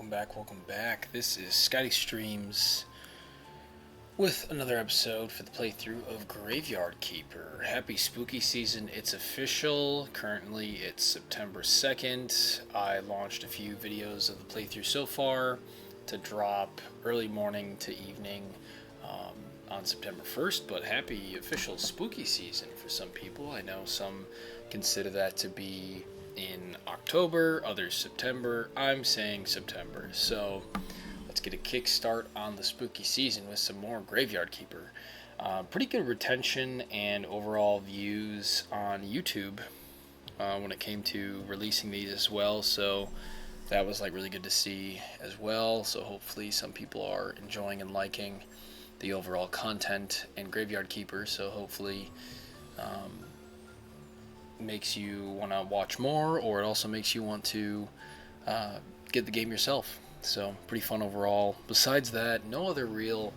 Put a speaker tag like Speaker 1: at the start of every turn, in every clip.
Speaker 1: welcome back. This is Scotty Streams with another episode for the playthrough of Graveyard Keeper. Happy spooky season, it's official. Currently it's September 2nd. I launched a few videos of the playthrough so far to drop early morning to evening on September 1st, but happy official spooky season for some people. I know some consider that to be in October, others September. I'm saying September. So let's get a kickstart on the spooky season with some more Graveyard Keeper. Pretty good retention and overall views on YouTube when it came to releasing these as well. So that was really good to see as well. So hopefully some people are enjoying and liking the overall content in Graveyard Keeper. So hopefully makes you want to watch more, or it also makes you want to get the game yourself. So pretty fun overall. Besides that, no other real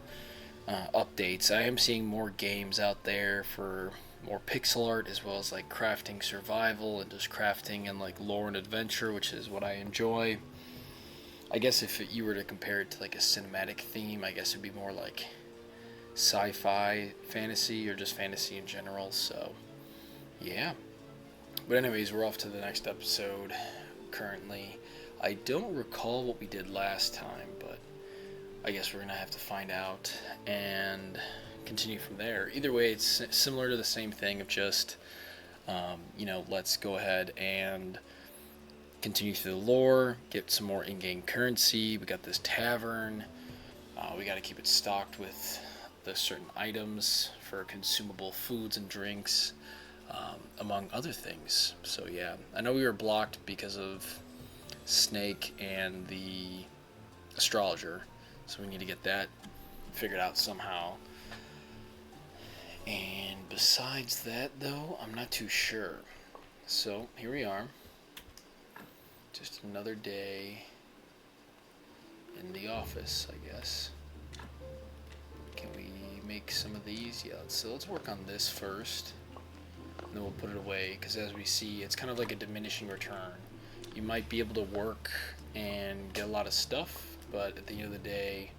Speaker 1: updates. I am seeing more games out there for more pixel art, as well as crafting survival and just crafting and lore and adventure, which is what I enjoy. I guess if you were to compare it to a cinematic theme, I guess it'd be more like sci-fi fantasy or just fantasy in general. So yeah. But anyways, we're off to the next episode currently. I don't recall what we did last time, but I guess we're going to have to find out and continue from there. Either way, it's similar to the same thing of just, let's go ahead and continue through the lore, get some more in-game currency. We got this tavern. We got to keep it stocked with the certain items for consumable foods and drinks. Among other things. So yeah, I know we were blocked because of Snake and the astrologer, so we need to get that figured out somehow. And besides that, though, I'm not too sure. So here we are, just another day in the office, I guess. Can we make some of these? Yeah, so let's work on this first. And then we'll put it away, because as we see, it's kind of like a diminishing return. You might be able to work and get a lot of stuff, but at the end of the day,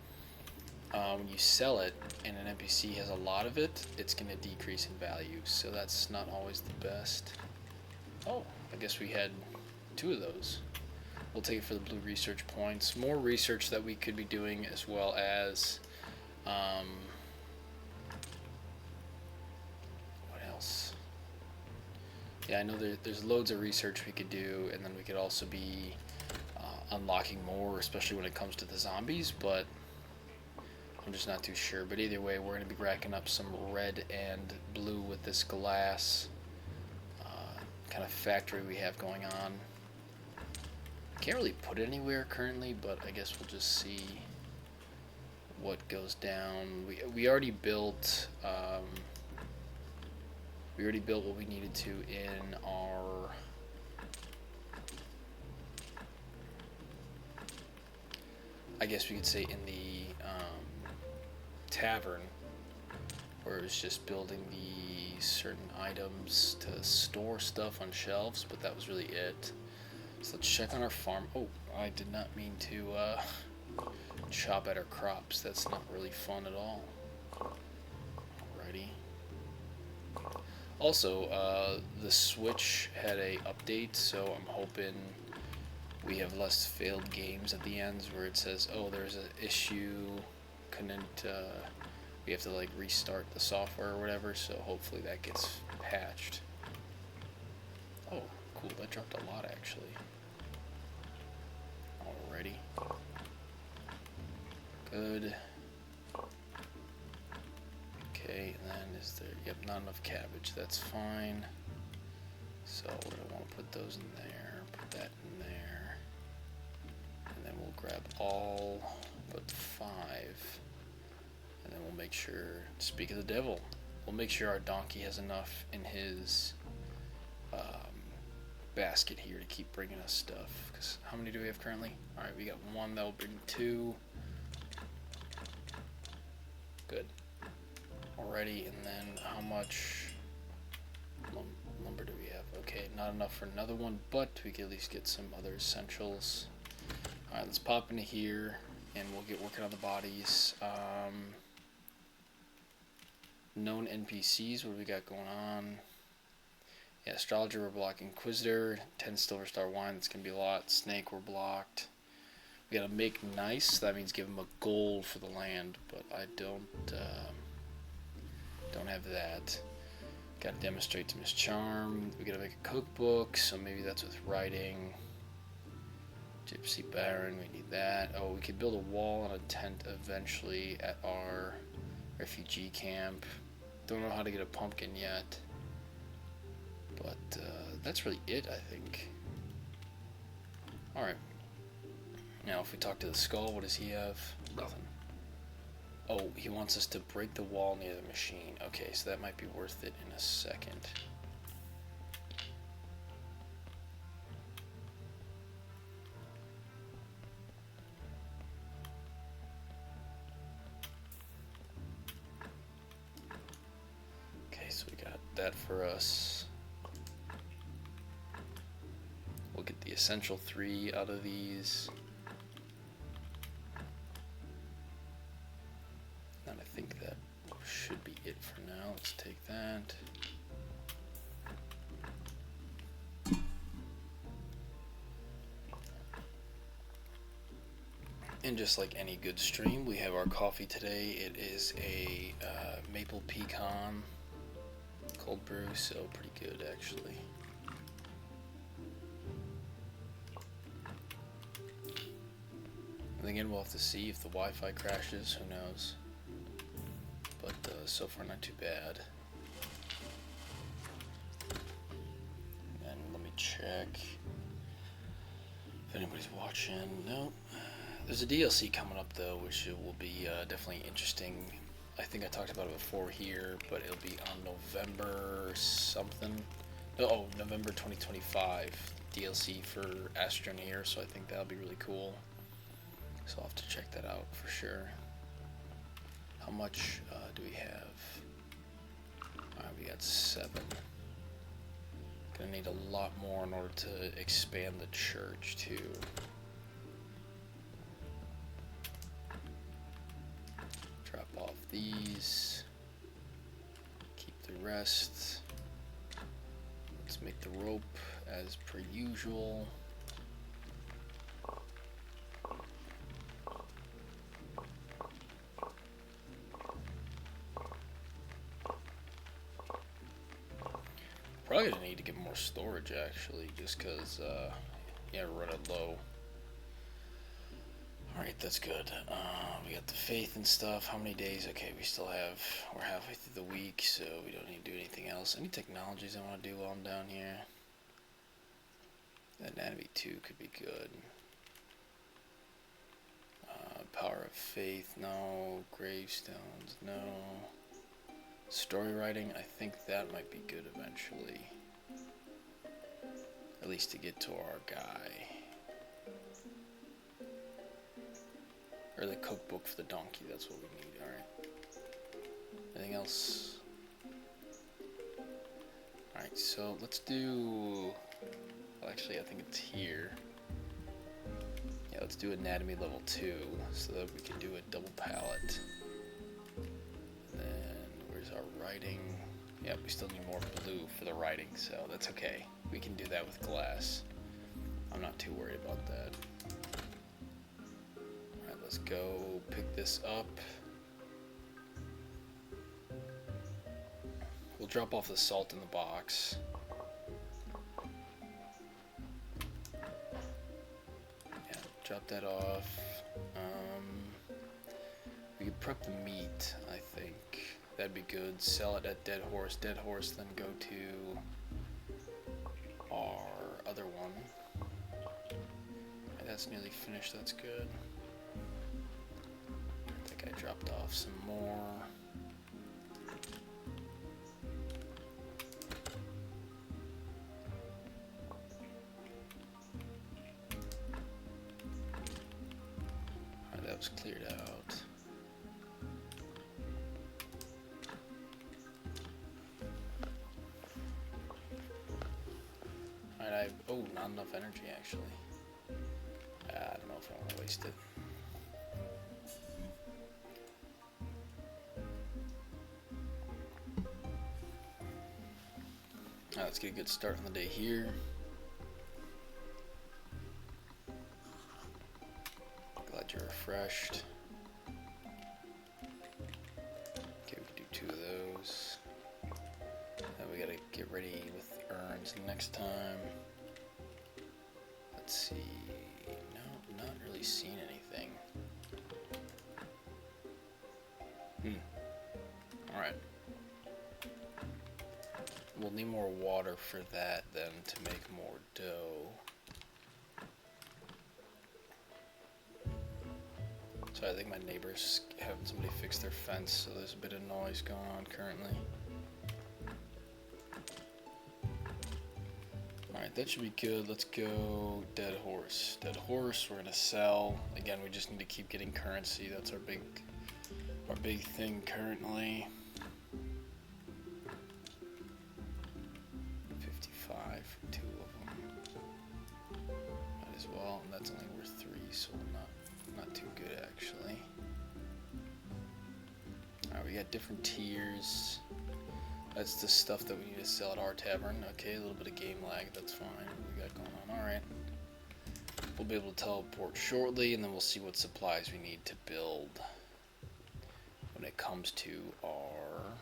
Speaker 1: when you sell it and an NPC has a lot of it, it's going to decrease in value. So that's not always the best. Oh, I guess we had 2 of those. We'll take it for the blue research points. More research that we could be doing, as well as what else? Yeah, I know there's loads of research we could do, and then we could also be unlocking more, especially when it comes to the zombies, but I'm just not too sure. But either way, we're going to be racking up some red and blue with this glass kind of factory we have going on. Can't really put it anywhere currently, but I guess we'll just see what goes down. We already built... we already built what we needed to in our I guess we could say in the tavern, where it was just building the certain items to store stuff on shelves, but that was really it. So let's check on our farm. Oh, I did not mean to chop at our crops. That's not really fun at all. Alrighty. Also, the Switch had a update, so I'm hoping we have less failed games at the ends where it says, oh, there's an issue, couldn't, we have to restart the software or whatever, so hopefully that gets patched. Oh, cool, that dropped a lot actually. Alrighty. Good. Okay, and then is there, yep, not enough cabbage, that's fine. So I want to put those in there, put that in there, and then we'll grab all but 5, and then we'll make sure, speak of the devil, we'll make sure our donkey has enough in his basket here to keep bringing us stuff, because how many do we have currently? Alright, we got 1, that will bring 2. Good. Alrighty, and then how much lumber do we have? Okay, not enough for another one, but we can at least get some other essentials. Alright, let's pop into here, and we'll get working on the bodies. Known NPCs, what do we got going on? Yeah, Astrologer, we're blocking. Inquisitor, 10 Silver Star Wine, that's going to be a lot. Snake, we're blocked. We got to make nice, that means give him a gold for the land, but I don't have that. Got to demonstrate to Miss Charm. We got to make a cookbook, so maybe that's with writing. Gypsy Baron, we need that. Oh, we could build a wall and a tent eventually at our refugee camp. Don't know how to get a pumpkin yet, but that's really it, I think. Alright. Now, if we talk to the skull, what does he have? Nothing. Oh, he wants us to break the wall near the machine. Okay, so that might be worth it in a second. Okay, so we got that for us. We'll get the essential 3 out of these. And I think that should be it for now. Let's take that. And just like any good stream, we have our coffee today. It is a maple pecan cold brew, so pretty good actually. And again, we'll have to see if the Wi-Fi crashes, who knows. But so far not too bad. And let me check if anybody's watching. Nope. There's a DLC coming up though, which will be definitely interesting. I think I talked about it before here, but it'll be on November something. Oh, November 2025 DLC for Astroneer, so I think that'll be really cool. So I'll have to check that out for sure. How much do we have? Alright, we got 7. Gonna need a lot more in order to expand the church too. Drop off these. Keep the rest. Let's make the rope as per usual. Probably gonna need to get more storage actually, just cause yeah, we're running low. Alright, that's good. We got the faith and stuff. How many days? Okay, we're halfway through the week, so we don't need to do anything else. Any technologies I want to do while I'm down here? Anatomy 2 could be good. Power of faith, no. Gravestones, no. Story writing, I think that might be good eventually. At least to get to our guy. Or the cookbook for the donkey, that's what we need, alright. Anything else? Alright, so let's do... Well, actually, I think it's here. Yeah, let's do anatomy level 2, so that we can do a double pallet. Our writing, yeah, we still need more blue for the writing, so that's okay. We can do that with glass. I'm not too worried about that. Alright, let's go pick this up. We'll drop off the salt in the box. Yeah, drop that off. We could prep the meat, I think. That'd be good. Sell it at Dead Horse. Dead Horse, then go to our other one. Okay, that's nearly finished. That's good. I think I dropped off some more. Alright, that was cleared out. Oh, not enough energy actually. I don't know if I want waste it. Alright, let's get a good start on the day here. Glad you're refreshed. Okay, we can do 2 of those. Then we gotta get ready with urns next time. Let's see. No, not really seeing anything. Alright. We'll need more water for that then to make more dough. So I think my neighbor's having somebody fix their fence, so there's a bit of noise going on currently. Alright, that should be good. Let's go dead horse. Dead horse, we're gonna sell. Again, we just need to keep getting currency. That's our big thing currently. 55 for 2 of them. Might as well, and that's only worth 3, so not too good actually. Alright, we got different tiers. That's the stuff that we need to sell at our tavern. Okay, a little bit of game lag, that's fine. What we got going on? Alright. We'll be able to teleport shortly, and then we'll see what supplies we need to build when it comes to our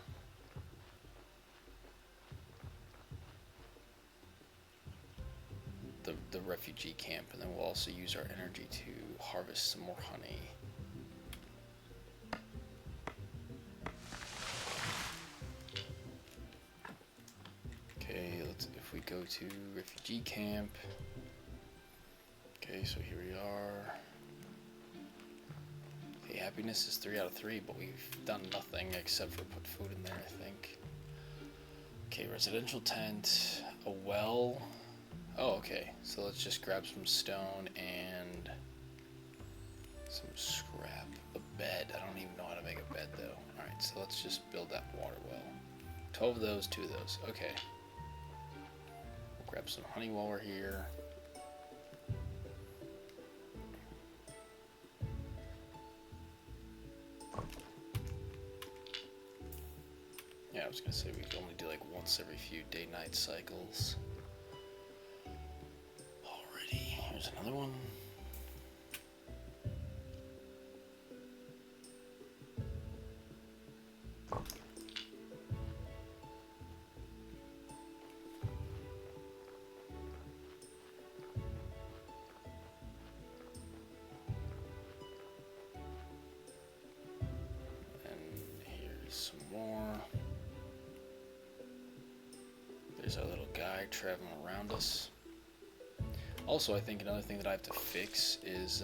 Speaker 1: the refugee camp, and then we'll also use our energy to harvest some more honey. Okay, if we go to refugee camp. Okay, so here we are. Okay, happiness is 3 out of 3, but we've done nothing except for put food in there, I think. Okay, residential tent, a well. Oh, okay, so let's just grab some stone and some scrap. A bed. I don't even know how to make a bed though. Alright, so let's just build that water well. 12 of those, 2 of those. Okay. We'll grab some honey while we're here. Yeah, I was gonna say we could only do like once every few day-night cycles. There's another one. And here's some more. There's our little guy traveling around us. Also, I think another thing that I have to fix is,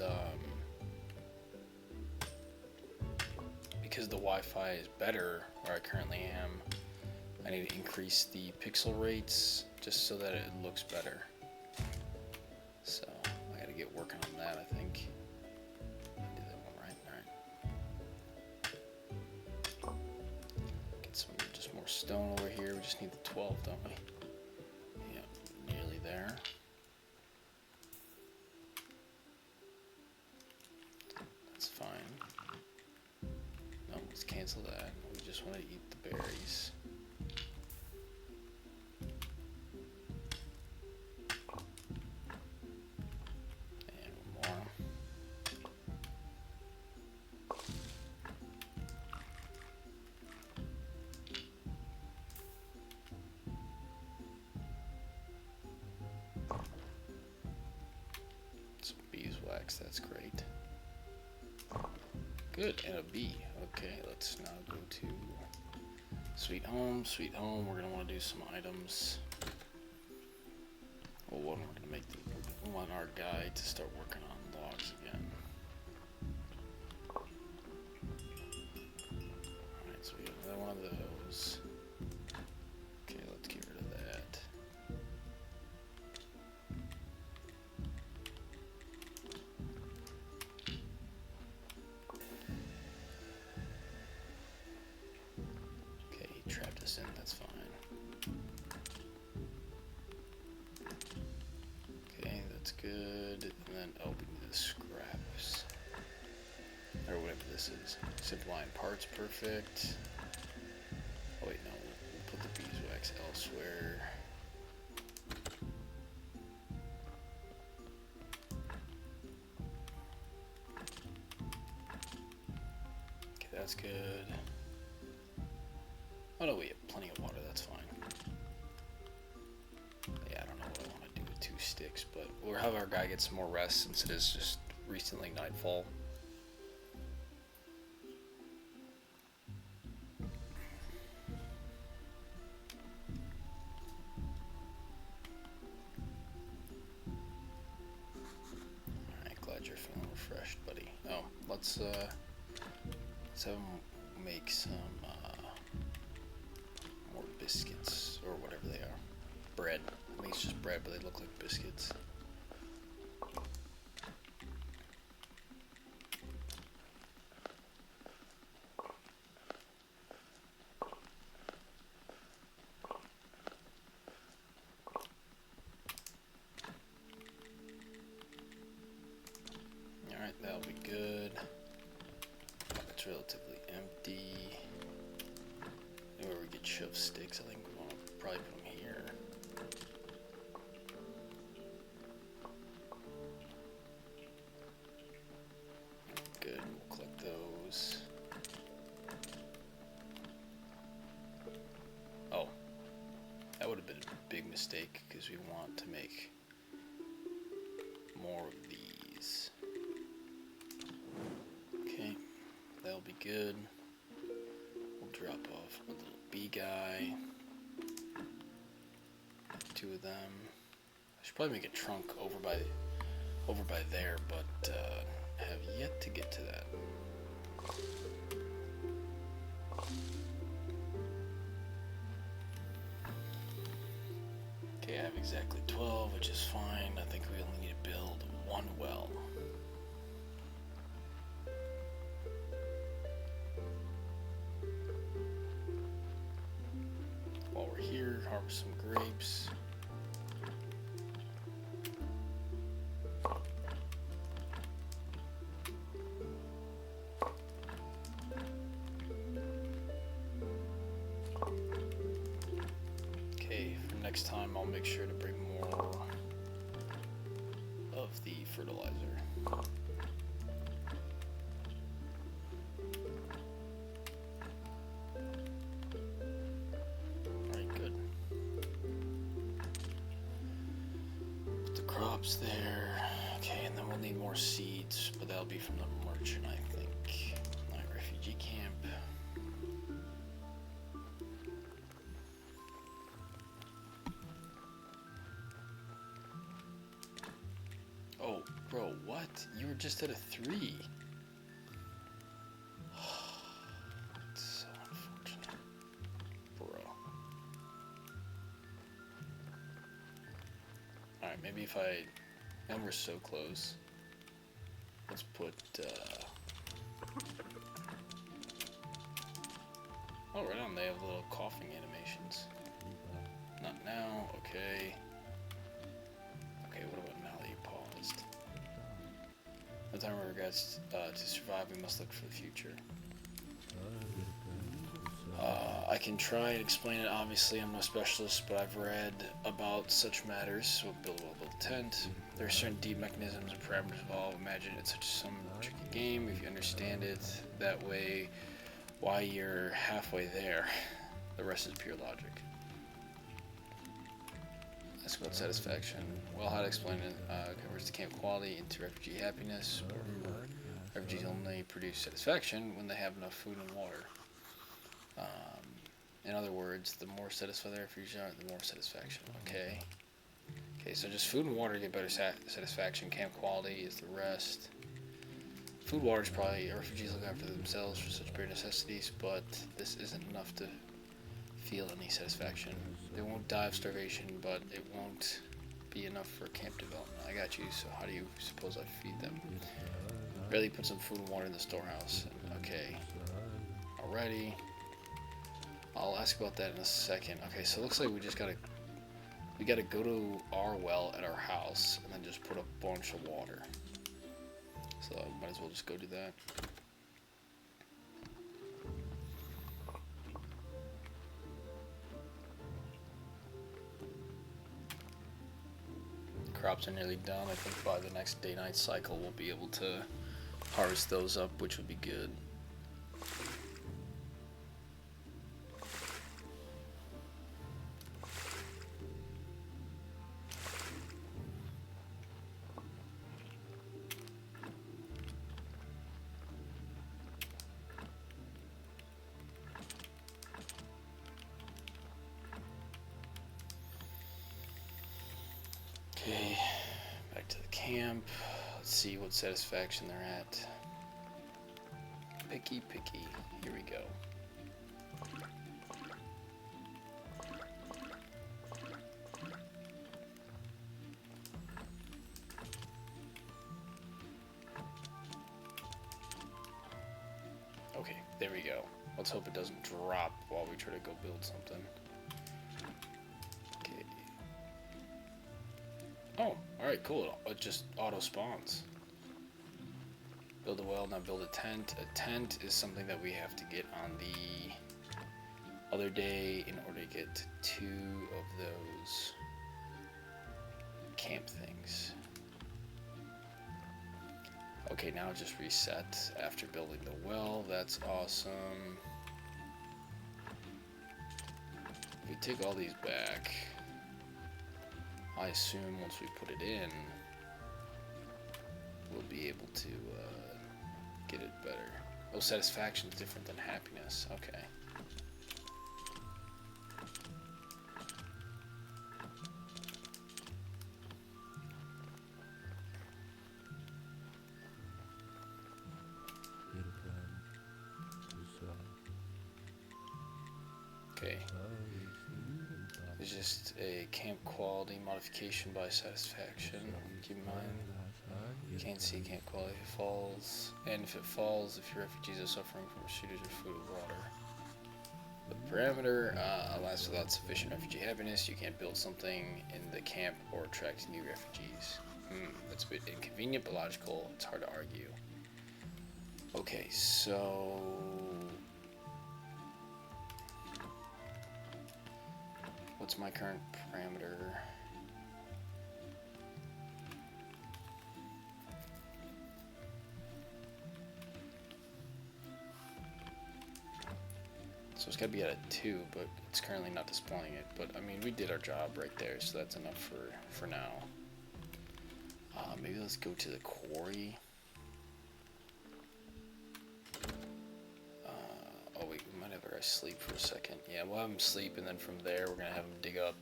Speaker 1: because the Wi-Fi is better where I currently am, I need to increase the pixel rates just so that it looks better. So, I gotta get working on that, I think. I did that one right, alright. Get some, just more stone over here. We just need the 12, don't we? Yeah, nearly there. Fine. No, let's cancel that. We just want to eat the berries. And one more. Some beeswax, that's great. Good, and a bee. Okay, let's now go to Sweet Home. Sweet Home, we're going to want to do some items. Well, one, we're going to make we want our guy to start working on logs again. Alright, so we have another one of those. Okay, let's get rid of that. In, that's fine. Okay, that's good. And then, oh, we need the scraps. whatever this is. Simple line parts, perfect. Oh wait, no, we'll put the beeswax elsewhere. Okay, that's good. Oh no, we have plenty of water, that's fine. Yeah, I don't know what I want to do with 2 sticks, but we'll have our guy get some more rest since it is just recently nightfall. Alright, glad you're feeling refreshed, buddy. Oh, let's have him make some more biscuits, or whatever they are. Bread. I think it's just bread, but they look like biscuits. Alright, that'll be good. It's relatively empty. Anywhere we could shove sticks, I think we want to probably put them here. Good, we'll collect those. Oh, that would have been a big mistake because we want to make more of these. Okay, that'll be good. We'll drop off a little bee guy. 2 of them. I should probably make a trunk over by there, but have yet to get to that. Okay, I have exactly 12, which is fine. I think we only need to build 1 well. While we're here, harvest some grapes. Okay, for next time I'll make sure to bring more of the fertilizer. There. Okay, and then we'll need more seeds, but that'll be from the merchant, I think. Night refugee camp. Oh, bro, what? You were just at a 3. It's so unfortunate. Bro. Alright, maybe if I... And we're so close. Let's put, oh, right on, they have little coughing animations. Not now, okay. Okay, what about now that you paused? The time we regrets to survive, we must look for the future. I can try and explain it. Obviously, I'm no specialist, but I've read about such matters. So build a well-built tent. There are certain deep mechanisms and parameters involved. Imagine it's such some tricky game. If you understand it that way, why you're halfway there. The rest is pure logic. Ask about satisfaction. Well, how to explain it converts the camp quality into refugee happiness. But remember, refugees only produce satisfaction when they have enough food and water. In other words, the more satisfied the refugees are, the more satisfaction. Okay. Okay, so just food and water get better satisfaction. Camp quality is the rest. Food, water is probably refugees look after themselves for such bare necessities, but this isn't enough to feel any satisfaction. They won't die of starvation, but it won't be enough for camp development. I got you, so how do you suppose I feed them? Barely put some food and water in the storehouse. Okay. Alrighty. I'll ask about that in a second. Okay, so it looks like we gotta go to our well at our house and then just put a bunch of water. So might as well just go do that. crops are nearly done. I think by the next day-night cycle we'll be able to harvest those up, which would be good. Okay, back to the camp. Let's see what satisfaction they're at. Picky. Here we go. Okay, there we go. Let's hope it doesn't drop while we try to go build something. Okay. Oh, alright, cool. It just auto spawns. Build a well, now build a tent. A tent is something that we have to get on the other day in order to get 2 of those camp things. Okay, now just reset after building the well. That's awesome. If we take all these back, I assume once we put it in, we'll be able to get it better. Oh, satisfaction is different than happiness. Okay. Okay. It's just a camp quality modification by satisfaction. Keep in mind, you can't see camp quality if it falls. And if it falls, if your refugees are suffering from shortage of food or water. The parameter allows without sufficient refugee happiness. You can't build something in the camp or attract new refugees. That's a bit inconvenient but logical. It's hard to argue. Okay, so what's my current parameter? So it's got to be at a 2, but it's currently not displaying it. But I mean, we did our job right there, so that's enough for now. Maybe let's go to the quarry. Oh wait, we might have our guys sleep for a second. Yeah, we'll have him sleep, and then from there we're gonna have him dig up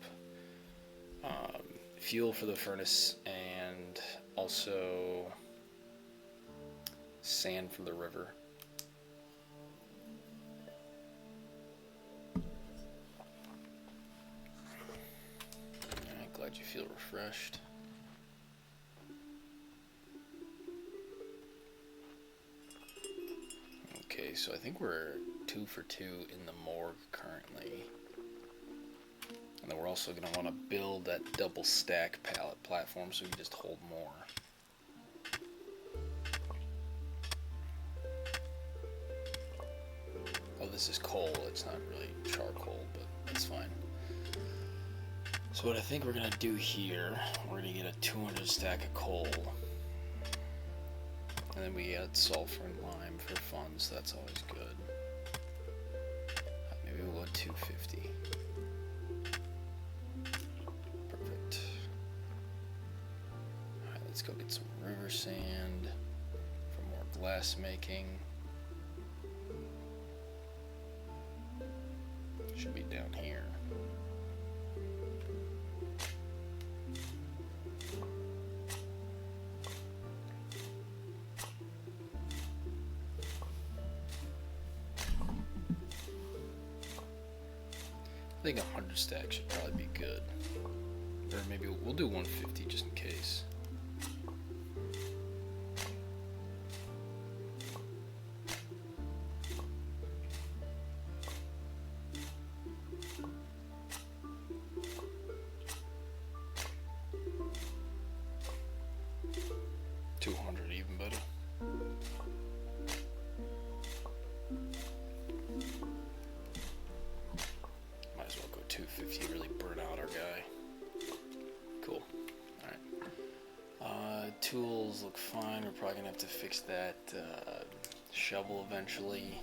Speaker 1: fuel for the furnace and also sand from the river. Alright, glad you feel refreshed. Okay, so I think we're 2 for 2 in the morgue currently. And then we're also going to want to build that double stack pallet platform so we can just hold more. Oh, this is coal. It's not really charcoal, but that's fine. So what I think we're going to do here, we're going to get a 200 stack of coal. And then we add sulfur and lime for fun, so that's always good. Maybe we'll go 250. Perfect. Alright, let's go get some river sand for more glass making. Should be down here. I think 100 stacks should probably be good. Or maybe we'll do 150 just in case. Even better. Might as well go 250, really burn out our guy. Cool. Alright. fix that shovel eventually.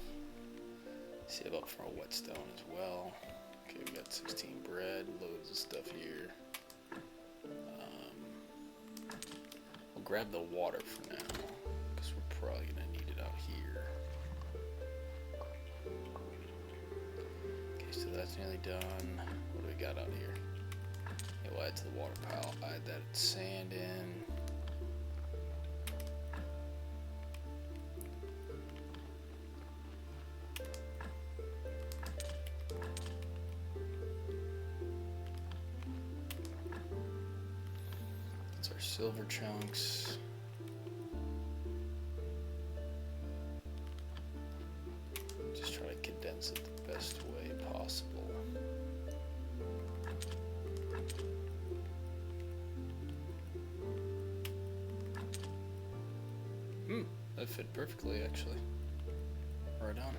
Speaker 1: See about for a whetstone as well. Okay, we got 16 bread, loads of stuff here. We'll grab the water for now, because we're probably going to need it out here. Okay, so that's nearly done. What do we got out here? Yeah, we'll add to the water pile. Add that sand in. That's our silver chunks. Just try to condense it the best way possible. That fit perfectly, actually. Right on.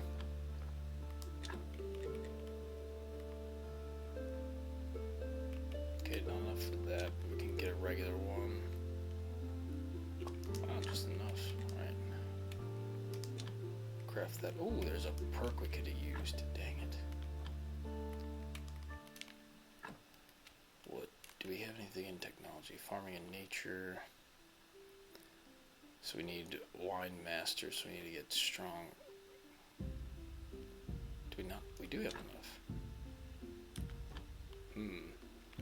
Speaker 1: Okay, not enough for that, but we can get a regular one. Wow, just enough. Alright. Craft that. Oh, there's a perk we could have used. Dang it. What? Do we have anything in technology? Farming and nature. So we need wine master, so we need to get strong. Do we not? We do have enough.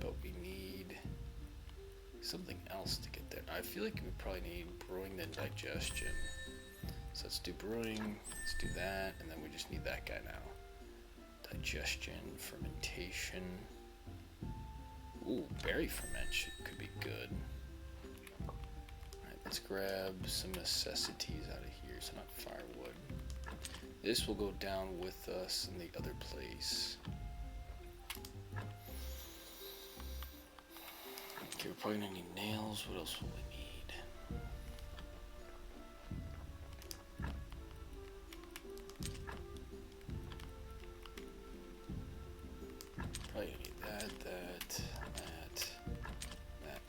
Speaker 1: But we need something else to get there. I feel like we probably need brewing and digestion. So let's do brewing, let's do that, and then we just need that guy now. Digestion, fermentation. Ooh, berry ferment could be good. Let's grab some necessities out of here, so not firewood. This will go down with us in the other place. Okay, we're probably gonna need nails. What else will we need? Probably gonna need that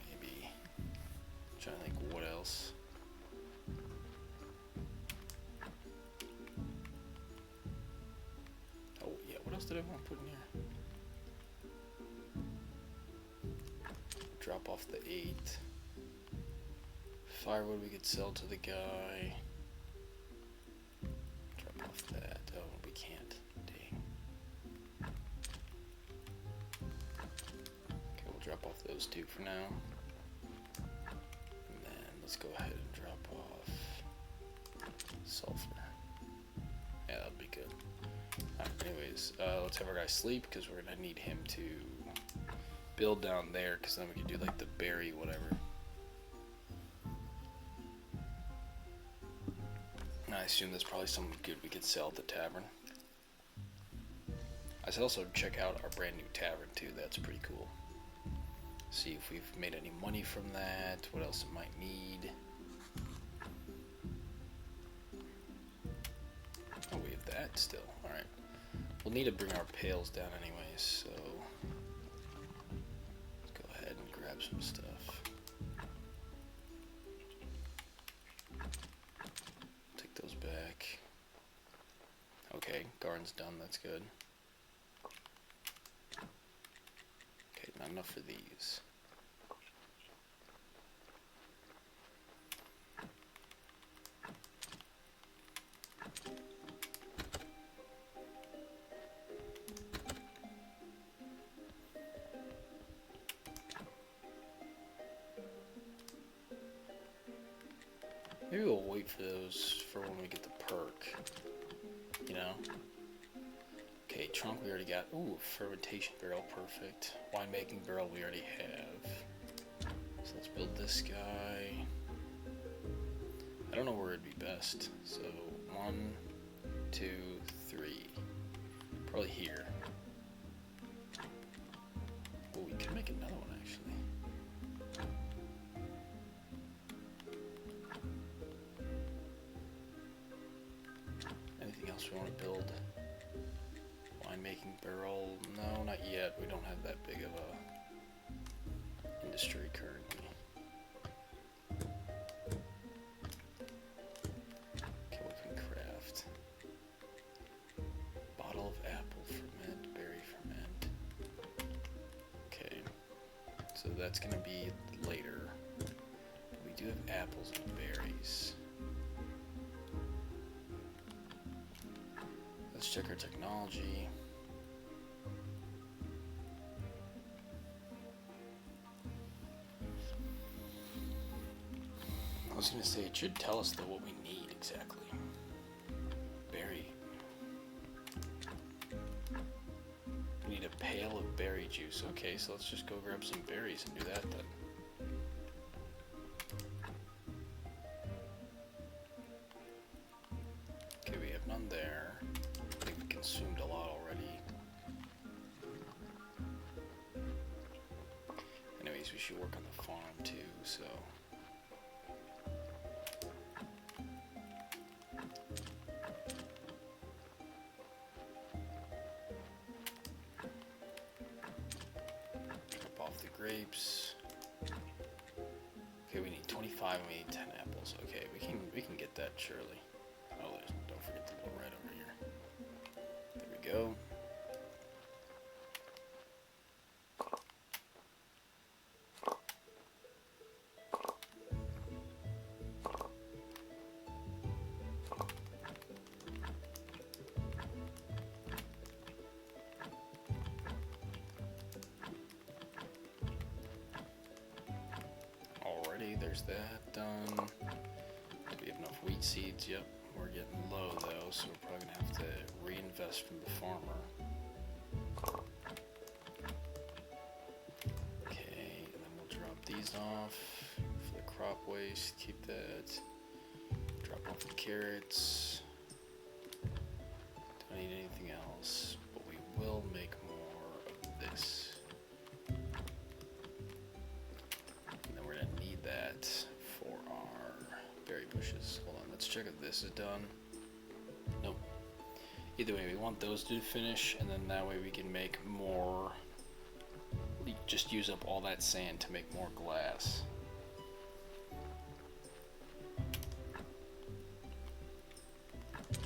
Speaker 1: maybe. I'm trying to think what else. Oh yeah, what else did I want to put in here? Drop off the 8. Firewood we could sell to the guy. Drop off that. Oh, we can't. Dang. Okay, we'll drop off those 2 for now. And then let's go ahead and drop off sulfur. Yeah, that'll be good. Alright, anyways, let's have our guy sleep because we're gonna need him to build down there, because then we can do like the berry whatever. And I assume there's probably something good we could sell at the tavern. I should also check out our brand new tavern too. That's pretty cool. See if we've made any money from that, what else it might need. Oh, we have that still. Alright. We'll need to bring our pails down anyways, so grab some stuff. Take those back. Okay, garden's done, that's good. Okay, not enough for these. Maybe we'll wait for those for when we get the perk, you know? Okay, trunk we already got. Ooh, fermentation barrel, perfect. Winemaking barrel we already have. So let's build this guy. I don't know where it'd be best. So 1, 2, 3. Probably here. Oh, we could make another one actually. We want to build winemaking barrel. No, not yet. We don't have that big of a industry currently. so that's gonna be later. We do have apples and berries. Let's check our technology. I was gonna say, it should tell us though what we need exactly. Berry. We need a pail of berry juice. Okay, so let's just go grab some berries and do that then. Okay, we have none there. I think we consumed a lot already. Anyways, we should work on the farm too, so. Grapes. Okay, we need 25 and we need 10 apples. Okay, we can get that surely. Oh, don't forget the little red over here. There we go. There's that done. Do we have enough wheat seeds? Yep. We're getting low though, so we're probably gonna have to reinvest from the farmer. Okay, and then we'll drop these off for the crop waste. Keep that. Drop off the carrots. Don't need anything else, but we will make more of this. For our berry bushes. Hold on, let's check if this is done. Nope. Either way, we want those to finish, and then that way we can make more. We just use up all that sand to make more glass.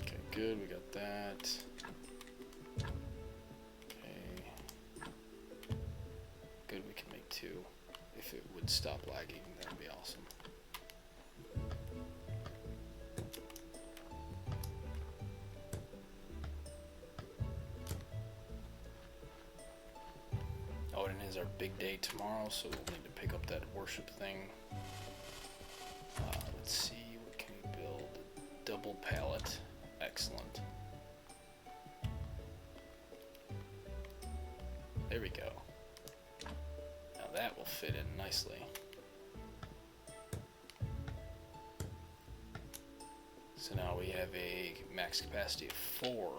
Speaker 1: Okay, good, we got that. Okay. Good, we can make 2. If it would stop lagging, that would be awesome. Oh, and it is our big day tomorrow, so we'll need to pick up that worship thing. Let's see, what can we build? Double pallet. Excellent. There we go. Now that will fit in nicely. So now we have a max capacity of 4,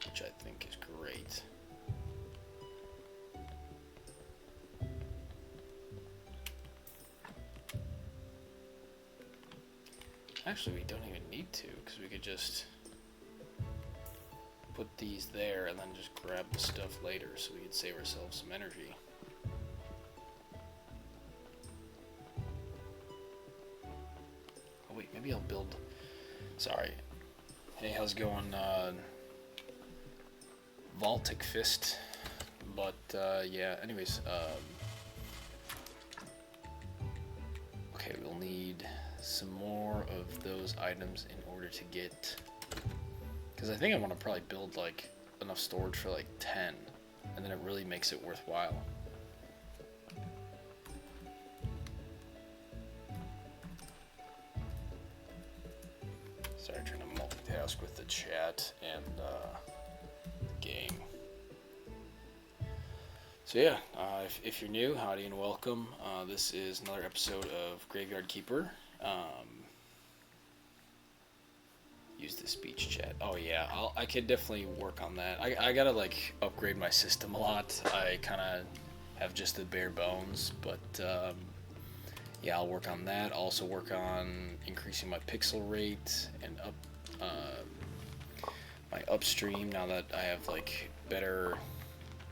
Speaker 1: which I think is great. Actually, we don't even need to, because we could just put these there and then just grab the stuff later, so we could save ourselves some energy. Oh wait, maybe I'll build... Sorry. Hey, how's it going? Baltic Fist. But, yeah, anyways, okay, we'll need some more of those items in order to get... Because I think I want to probably build, like, enough storage for, like, 10. And then it really makes it worthwhile. Sorry, trying to multitask with the chat and the game. So yeah, if you're new, howdy and welcome. This is another episode of Graveyard Keeper. Use the speech chat. Oh yeah, I could definitely work on that. I gotta like upgrade my system a lot. I kind of have just the bare bones, but yeah, I'll work on that. I'll also work on increasing my pixel rate and my upstream now that I have like better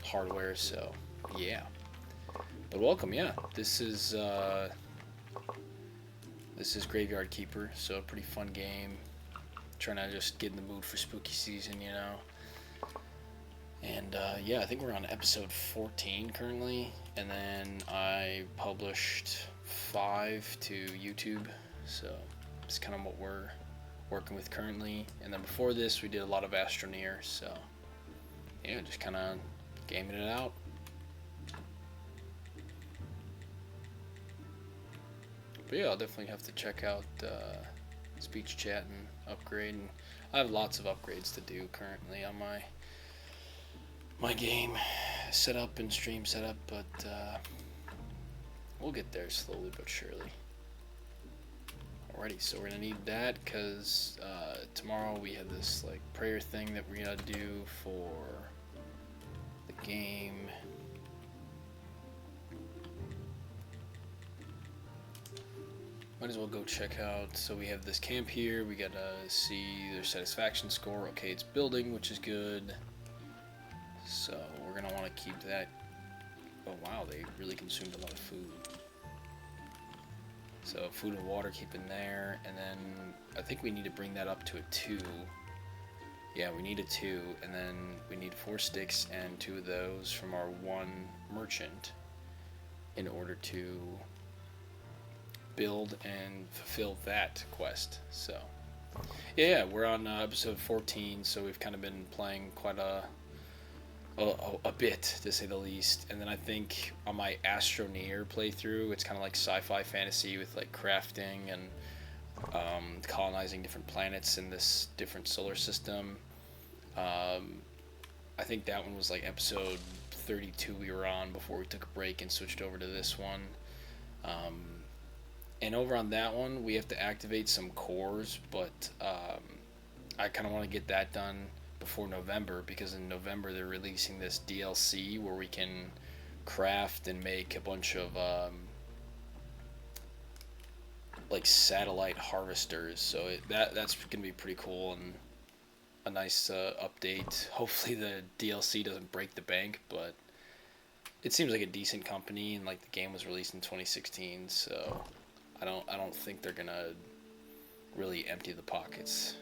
Speaker 1: hardware. So yeah, but welcome. Yeah, this is Graveyard Keeper, so a pretty fun game. Trying to just get in the mood for spooky season, you know. And yeah, I think we're on episode 14 currently, and then I published 5 to YouTube, so it's kind of what we're working with currently. And then before this, we did a lot of Astroneer, so yeah, just kind of gaming it out. But yeah, I'll definitely have to check out speech chat and upgrade. And I have lots of upgrades to do currently on my game setup and stream setup, but we'll get there slowly but surely. Alrighty, so we're gonna need that because tomorrow we have this like prayer thing that we're gonna do for the game. Might as well go check out. So we have this camp here. We gotta see their satisfaction score. Okay, it's building, which is good. So we're gonna want to keep that. Oh wow, they really consumed a lot of food. So food and water, keep in there, and then I think we need to bring that up to a 2. Yeah, we need a 2, and then we need 4 sticks and 2 of those from our 1 merchant in order to build and fulfill that quest. So yeah, we're on episode 14, so we've kind of been playing quite a bit, to say the least. And then I think on my Astroneer playthrough, it's kind of like sci-fi fantasy with like crafting and colonizing different planets in this different solar system. I think that one was like episode 32 we were on before we took a break and switched over to this one. And over on that one, we have to activate some cores, but I kind of want to get that done before November, because in November they're releasing this DLC where we can craft and make a bunch of like satellite harvesters. So that's gonna be pretty cool and a nice update. Hopefully the DLC doesn't break the bank, but it seems like a decent company, and like the game was released in 2016, so I don't think they're gonna really empty the pockets,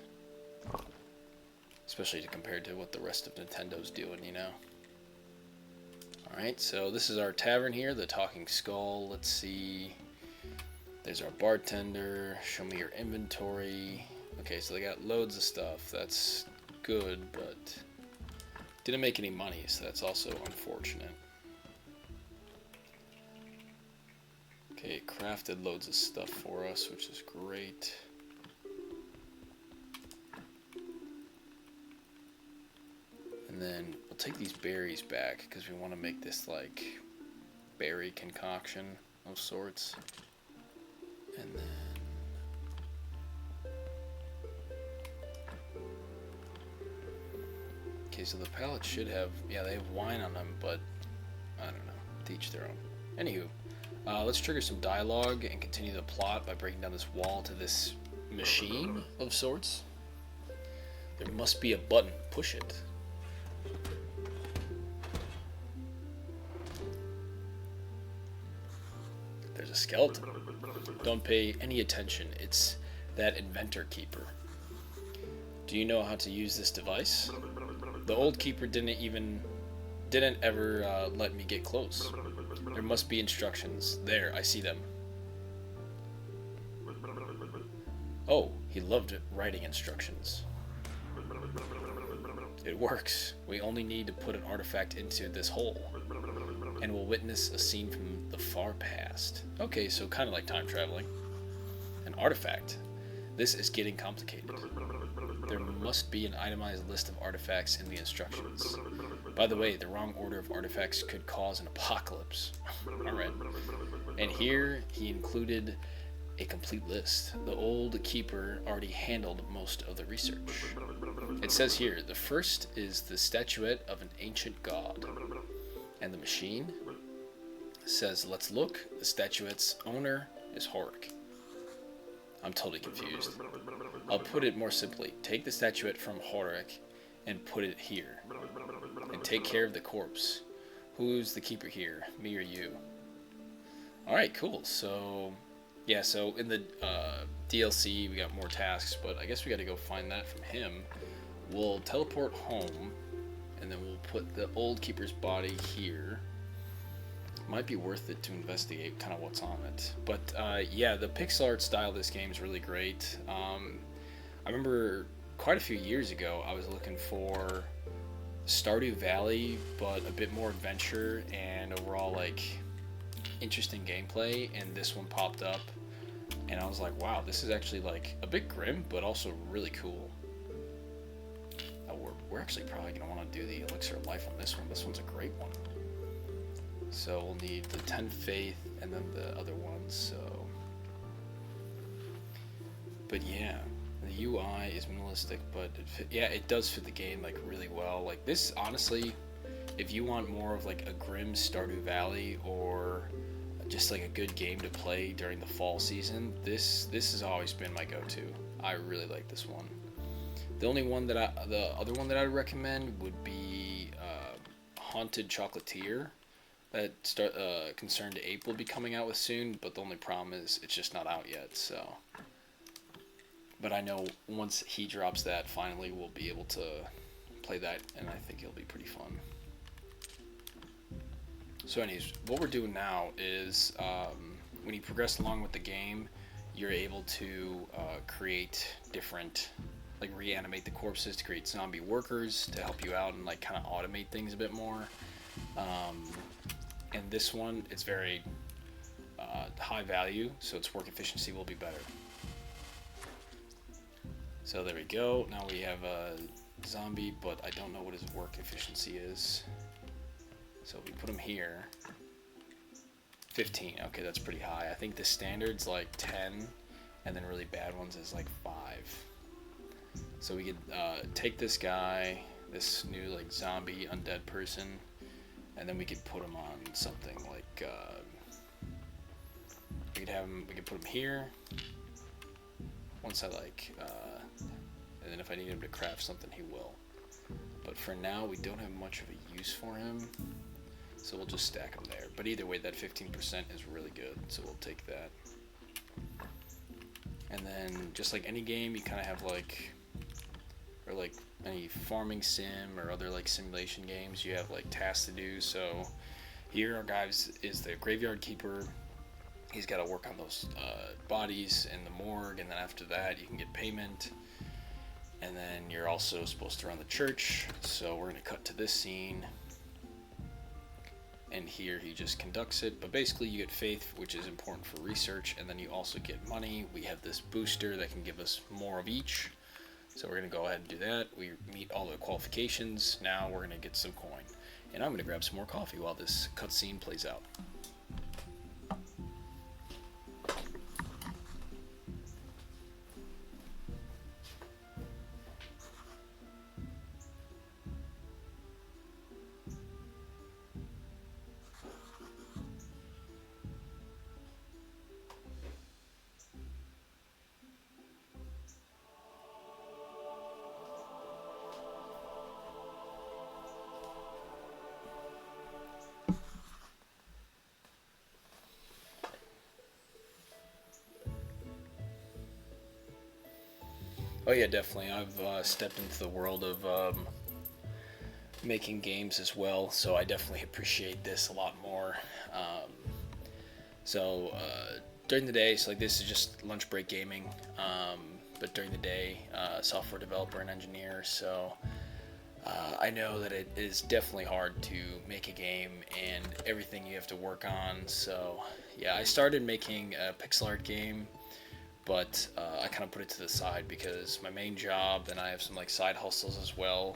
Speaker 1: especially compared to what the rest of Nintendo's doing, you know. Alright, so this is our tavern here, the Talking Skull. Let's see. There's our bartender. Show me your inventory. Okay, so they got loads of stuff. That's good, but didn't make any money, so that's also unfortunate. Okay, crafted loads of stuff for us, which is great. And then we'll take these berries back because we want to make this like berry concoction of sorts. And then okay, so the pallets should have, yeah, they have wine on them, but I don't know, to each their own. Anywho, let's trigger some dialogue and continue the plot by breaking down this wall to this machine of sorts. There must be a button. Push it. There's a skeleton. Don't pay any attention. It's that inventor keeper. Do you know how to use this device? The old keeper didn't ever let me get close. There must be instructions. There, I see them. Oh, he loved writing instructions. It works. We only need to put an artifact into this hole, and we'll witness a scene from the far past. Okay, so kind of like time traveling. An artifact. This is getting complicated. There must be an itemized list of artifacts in the instructions. By the way, the wrong order of artifacts could cause an apocalypse. Alright. And here he included a complete list. The old keeper already handled most of the research. It says here, the first is the statuette of an ancient god. And the machine says, let's look. The statuette's owner is Horik. I'm totally confused. I'll put it more simply. Take the statuette from Horik and put it here. And take care of the corpse. Who's the keeper here? Me or you? Alright, cool. So, yeah, so in the DLC we got more tasks, but I guess we gotta go find that from him. We'll teleport home and then we'll put the old keeper's body here. Might be worth it to investigate kind of what's on it. But yeah, the pixel art style of this game is really great. I remember quite a few years ago I was looking for Stardew Valley, but a bit more adventure and overall like interesting gameplay, and this one popped up, and I was like, wow, this is actually like a bit grim, but also really cool. We're actually probably gonna want to do the elixir of life on this one. This one's a great one. So we'll need the 10 faith and then the other ones. So, but yeah, the UI is minimalistic, but it does fit the game like really well. Like this, honestly, if you want more of like a grim Stardew Valley or just like a good game to play during the fall season, this has always been my go-to. I really like this one. The other one that I would recommend would be Haunted Chocolatier. That Concerned Ape will be coming out with soon, but the only problem is it's just not out yet. So, but I know once he drops that, finally we'll be able to play that, and I think it'll be pretty fun. So anyways, what we're doing now is when you progress along with the game, you're able to create different, like reanimate the corpses to create zombie workers to help you out and like kind of automate things a bit more. And this one, it's very high value, so its work efficiency will be better. So there we go. Now we have a zombie, but I don't know what his work efficiency is. So we put him here. 15. Okay, that's pretty high. I think the standard's like 10, and then really bad ones is like 5. So we could take this guy, this new like zombie undead person, and then we could put him on something like we could put him here. Once I like, and then if I need him to craft something, he will. But for now, we don't have much of a use for him, so we'll just stack him there. But either way, that 15% is really good, so we'll take that. And then, just like any game, you kind of have like, or like any farming sim or other like simulation games, you have like tasks to do. So here, our guy is the graveyard keeper. He's got to work on those bodies in the morgue, and then after that, you can get payment. And then you're also supposed to run the church. So we're going to cut to this scene. And here he just conducts it. But basically you get faith, which is important for research. And then you also get money. We have this booster that can give us more of each. So we're going to go ahead and do that. We meet all the qualifications. Now we're going to get some coin. And I'm going to grab some more coffee while this cutscene plays out. Oh yeah, definitely. I've stepped into the world of making games as well, so I definitely appreciate this a lot more. So during the day, so like this is just lunch break gaming, but during the day, software developer and engineer. So I know that it is definitely hard to make a game and everything you have to work on. So yeah, I started making a pixel art game, but I kind of put it to the side because my main job, and I have some like side hustles as well.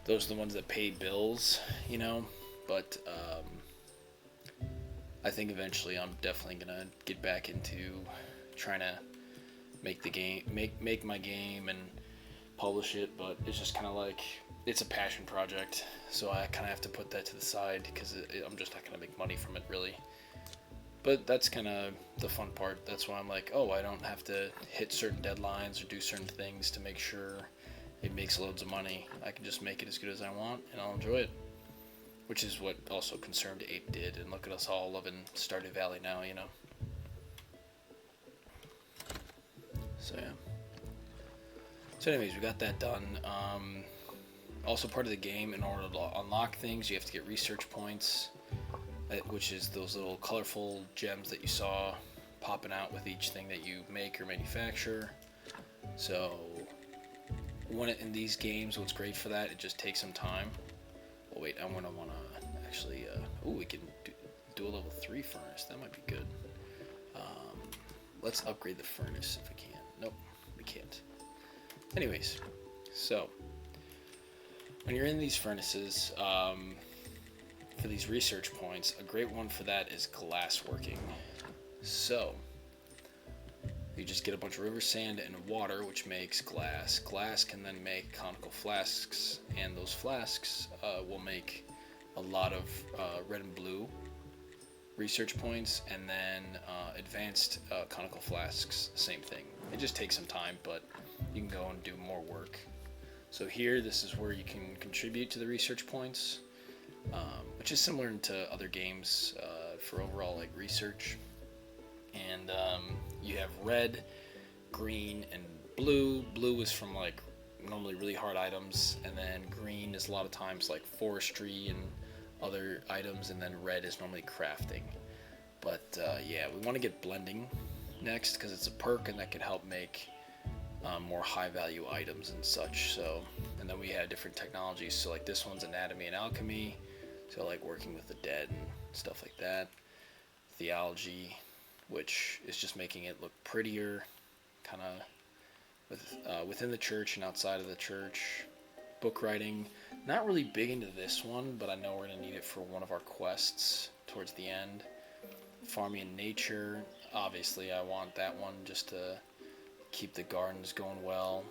Speaker 1: Those are the ones that pay bills, you know. But I think eventually I'm definitely gonna get back into trying to make the game, make my game and publish it. But it's just kind of like it's a passion project, so I kind of have to put that to the side because I'm just not gonna make money from it really. But that's kind of the fun part. That's why I'm like, oh, I don't have to hit certain deadlines or do certain things to make sure it makes loads of money. I can just make it as good as I want, and I'll enjoy it. Which is what also Concerned Ape did, and look at us all loving Stardew Valley now, you know? So, yeah. So anyways, we got that done. Also part of the game, in order to unlock things, you have to get research points, which is those little colorful gems that you saw popping out with each thing that you make or manufacture. So in these games, what's great for that, it just takes some time. Well, wait, I'm gonna wanna actually, we can do a level 3 furnace. That might be good. Let's upgrade the furnace if we can. Nope, we can't. Anyways, so when you're in these furnaces, for these research points, a great one for that is glass working. So you just get a bunch of river sand and water, which makes glass. Glass can then make conical flasks, and those flasks will make a lot of red and blue research points, and then advanced conical flasks, same thing. It just takes some time, but you can go and do more work. So here, this is where you can contribute to the research points, which is similar to other games for overall like research. And you have red, green, and blue. Blue is from like normally really hard items, and then green is a lot of times like forestry and other items, and then red is normally crafting. But yeah, we want to get blending next because it's a perk and that can help make more high value items and such. So, and then we have different technologies. So like this one's anatomy and alchemy, so like working with the dead and stuff like that. Theology, which is just making it look prettier, kind of within the church and outside of the church. Book writing, not really big into this one, but I know we're going to need it for one of our quests towards the end. Farming and nature, obviously I want that one just to keep the gardens going well.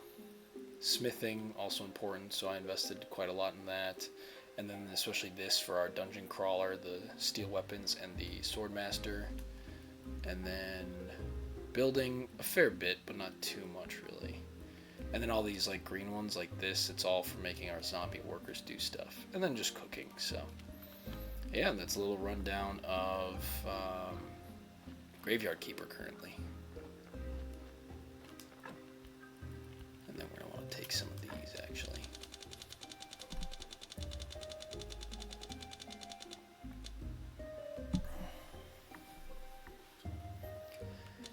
Speaker 1: Smithing, also important, so I invested quite a lot in that. And then especially this for our dungeon crawler, the steel weapons and the sword master. And then building a fair bit, but not too much really. And then all these like green ones like this, it's all for making our zombie workers do stuff. And then just cooking. So yeah, that's a little rundown of Graveyard Keeper currently. And then we're going to want to take some of these actually.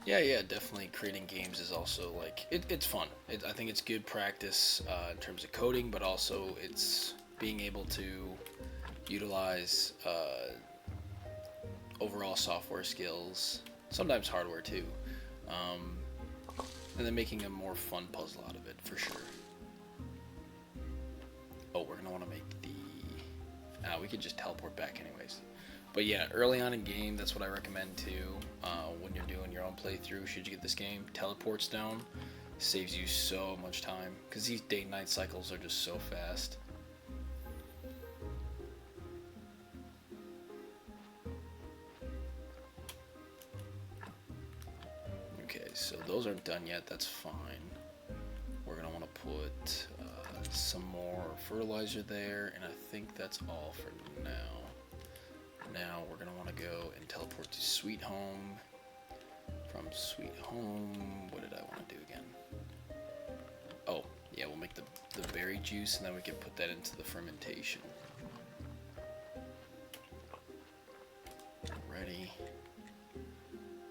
Speaker 1: Yeah, definitely creating games is also like, it's fun. I think it's good practice in terms of coding, but also it's being able to utilize overall software skills, sometimes hardware too, and then making a more fun puzzle out of it for sure. Oh, we're gonna want to make the we could just teleport back anyways. But yeah, early on in game, that's what I recommend too. When you're doing your own playthrough, should you get this game, teleports down, saves you so much time because these day-night cycles are just so fast. Okay, so those aren't done yet. That's fine. We're gonna want to put some more fertilizer there, and I think that's all for now. Now we're going to want to go and teleport to Sweet Home. From Sweet Home, what did I want to do again? Oh, yeah, we'll make the berry juice, and then we can put that into the fermentation. Ready.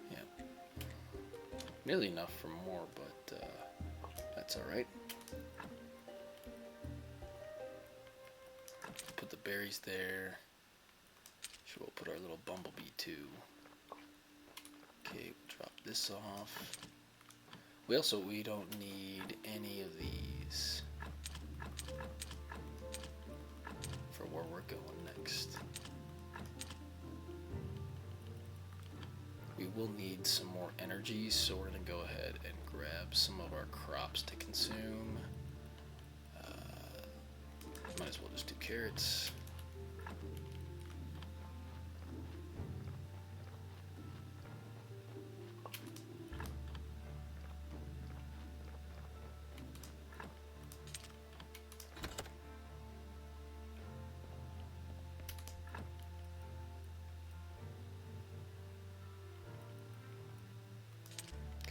Speaker 1: Yep. Nearly enough for more, but that's alright. Put the berries there. We'll put our little bumblebee too. Okay, we'll drop this off. We don't need any of these for where we're going next. We will need some more energy, so we're gonna go ahead and grab some of our crops to consume. Might as well just do carrots.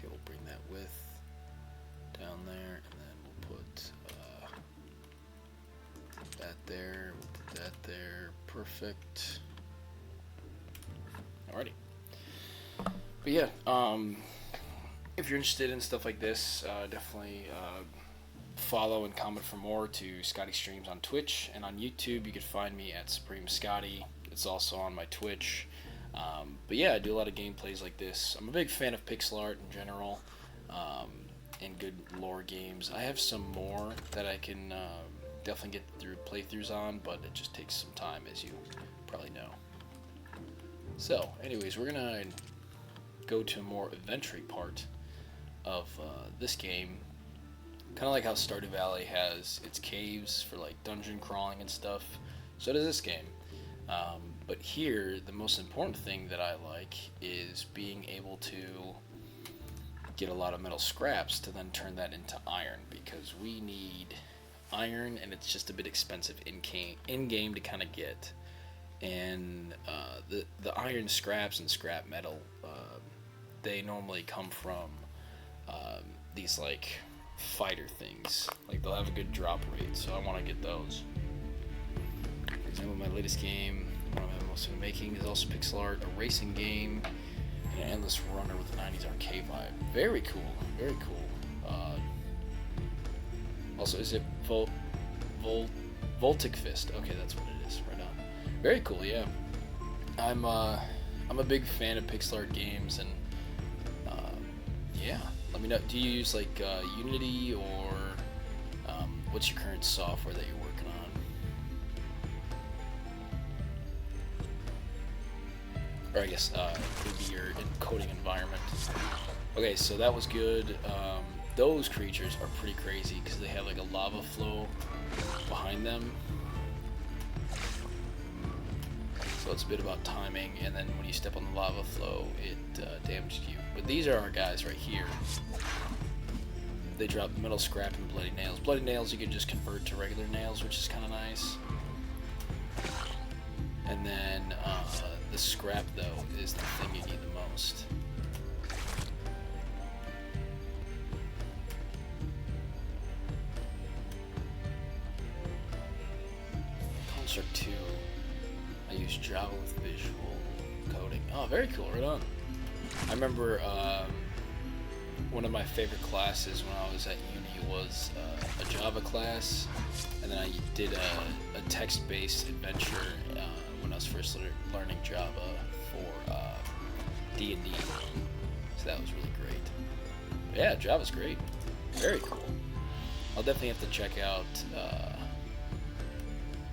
Speaker 1: We'll bring that with down there, and then we'll put there. We'll put that there. Perfect. Alrighty. But yeah, if you're interested in stuff like this, definitely follow and comment for more to Scotty Streams on Twitch, and on YouTube you can find me at Supreme Scotty. It's also on my Twitch. But yeah, I do a lot of gameplays like this. I'm a big fan of pixel art in general, and good lore games. I have some more that I can definitely get through playthroughs on, but it just takes some time, as you probably know. So, anyways, we're gonna go to a more adventure part of this game. Kind of like how Stardew Valley has its caves for like dungeon crawling and stuff. So does this game. But here, the most important thing that I like is being able to get a lot of metal scraps to then turn that into iron, because we need iron, and it's just a bit expensive in-game to kind of get. And the iron scraps and scrap metal, they normally come from these like fighter things. Like they'll have a good drop rate, so I want to get those. For example, my latest game, one I'm most making, is also pixel art, a racing game, and an endless runner with a 90s arcade vibe. Very cool, very cool. Also, is it Voltic Fist? Okay, that's what it is. Right on. Very cool. Yeah, I'm a big fan of pixel art games, and yeah. Let me know. Do you use like Unity, or what's your current software that you're working on? Or I guess it would be your encoding environment. Okay, so that was good. Those creatures are pretty crazy because they have like a lava flow behind them. So it's a bit about timing, and then when you step on the lava flow, it damages you. But these are our guys right here. They drop metal scrap and bloody nails. Bloody nails you can just convert to regular nails, which is kind of nice. And then the scrap, though, is the thing you need the most. Construct 2. I use Java with visual coding. Oh, very cool. Right on. I remember one of my favorite classes when I was at uni was a Java class, and then I did a text-based adventure when I was first learning Java for D&D. So that was really great. But yeah, Java's great. Very cool. I'll definitely have to check out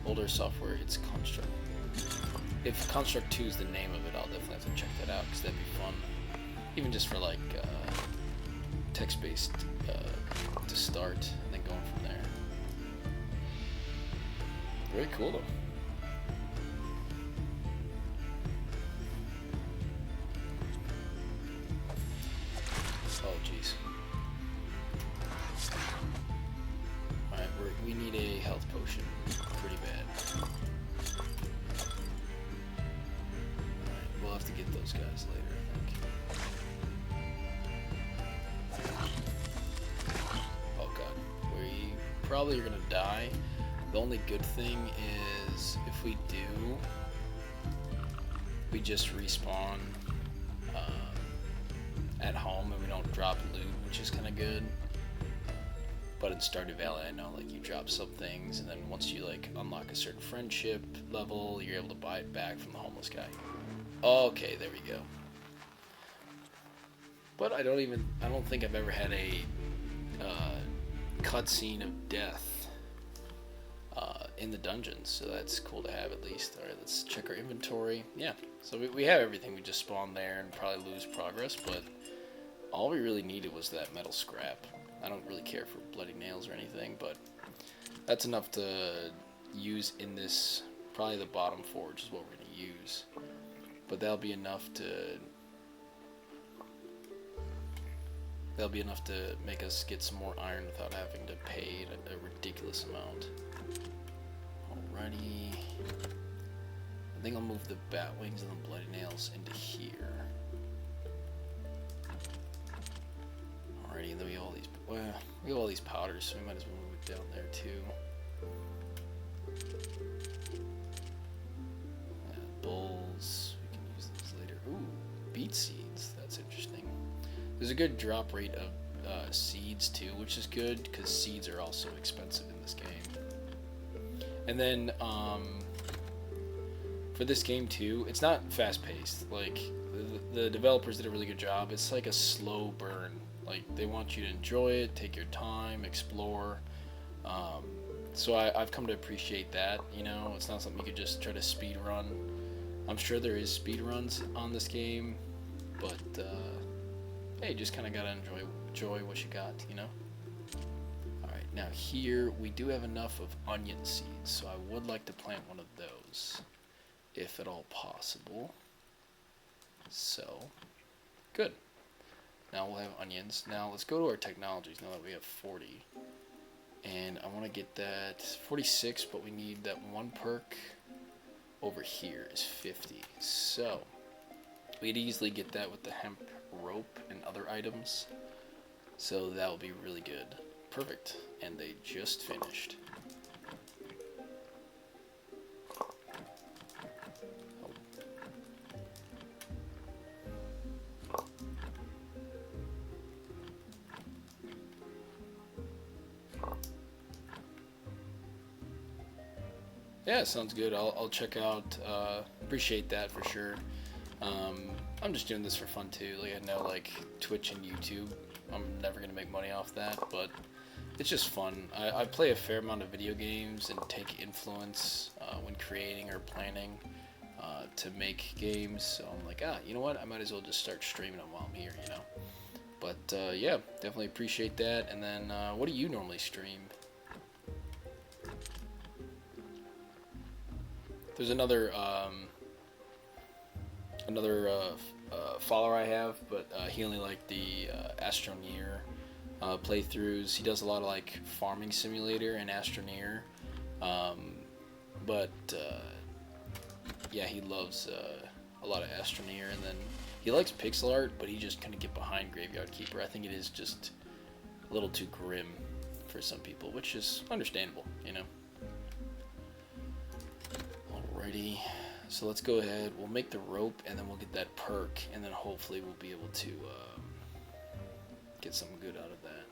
Speaker 1: older software. It's Construct. If Construct 2 is the name of it, I'll definitely have to check that out, because that'd be fun. Even just for like text-based to start, and then going from there. Very cool though. Oh jeez. Alright, we need a health potion. Pretty bad. We'll have to get those guys later, I think. Oh god. We probably are gonna die. The only good thing is if we do, we just respawn at home and we don't drop loot, which is kind of good. But in Stardew Valley, I know like you drop some things, and then once you like unlock a certain friendship level, you're able to buy it back from the homeless guy. Okay, there we go. But I don't think I've ever had a cutscene of death in the dungeons, so that's cool to have at least. Alright, let's check our inventory. Yeah, so we have everything. We just spawned there and probably lose progress, but all we really needed was that metal scrap. I don't really care for bloody nails or anything, but that's enough to use in this. Probably the bottom forge is what we're going to use. But that'll be enough to make us get some more iron without having to pay a ridiculous amount. Alrighty. I think I'll move the bat wings and the bloody nails into here. Alrighty, and then we have all these powders, so we might as well move it down there too. Bulls, we can use those later. Ooh, beet seeds, that's interesting. There's a good drop rate of seeds too, which is good because seeds are also expensive in this game. And then for this game too, it's not fast paced. Like the developers did a really good job. It's like a slow burn. Like they want you to enjoy it, take your time, explore. So I've come to appreciate that. You know, it's not something you could just try to speed run. I'm sure there is speed runs on this game, but hey, just kind of gotta enjoy what you got. You know. All right, now here we do have enough of onion seeds, so I would like to plant one of those, if at all possible. So, good. Now we'll have onions. Now let's go to our technologies now that we have 40. And I want to get that 46, but we need that one perk over here is 50. So, we'd easily get that with the hemp rope and other items. So that will be really good. Perfect. And they just finished. Yeah, sounds good. I'll check out. Appreciate that for sure. I'm just doing this for fun too. Like I know, like Twitch and YouTube, I'm never gonna make money off that, but it's just fun. I play a fair amount of video games and take influence when creating or planning to make games. So I'm like, you know what? I might as well just start streaming them while I'm here. You know. But yeah, definitely appreciate that. And then, what do you normally stream? There's another follower I have, but he only liked the Astroneer playthroughs. He does a lot of like farming simulator and Astroneer, but yeah, he loves a lot of Astroneer, and then he likes pixel art, but he just couldn't get behind Graveyard Keeper. I think it is just a little too grim for some people, which is understandable, you know. Alrighty, so let's go ahead. We'll make the rope, and then we'll get that perk, and then hopefully we'll be able to get something good out of that.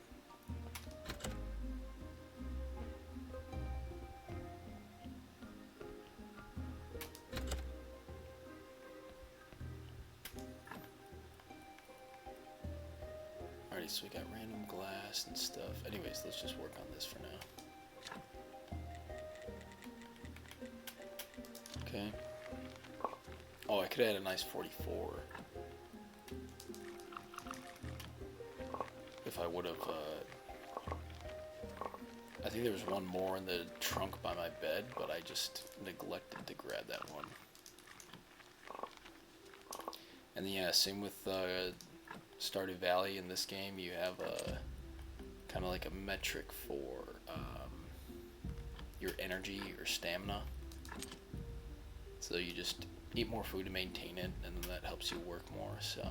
Speaker 1: Alrighty, so we got random glass and stuff. Anyways, let's just work on this for now. Okay. Oh, I could have had a nice 44. If I would have, I think there was one more in the trunk by my bed, but I just neglected to grab that one. And then, yeah, same with Stardew Valley. In this game, you have a kind of like a metric for your energy or stamina. So you just eat more food to maintain it, and then that helps you work more. So